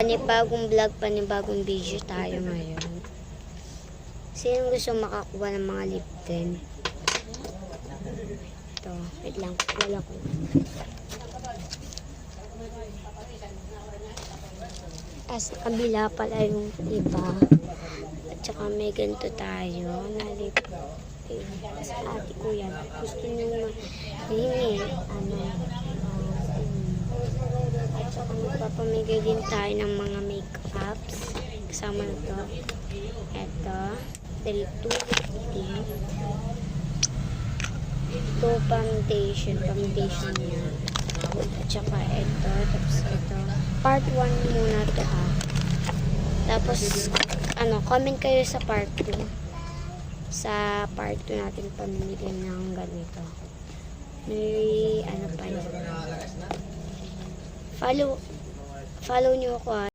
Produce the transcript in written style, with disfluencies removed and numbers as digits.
Panibagong vlog, panibagong video tayo ngayon. Sino gusto makakuha ng mga lip tint? Ito, wait lang, wala ko. Sa kabila pala yung iba. At saka may ganito tayo na lip tint. Sa ate ko yan. Gusto nyo mahingi. At saka magpapamigay din tayo ng mga makeups. Kasama na to. Ito. 2 tint. Ito foundation. Foundation yan. At saka ito. Tapos ito. Part 1 muna to ha. Tapos, comment kayo sa part 2. Sa part 2 natin pamimili ng ganito. May, pa yun. Follow nyo ako ha.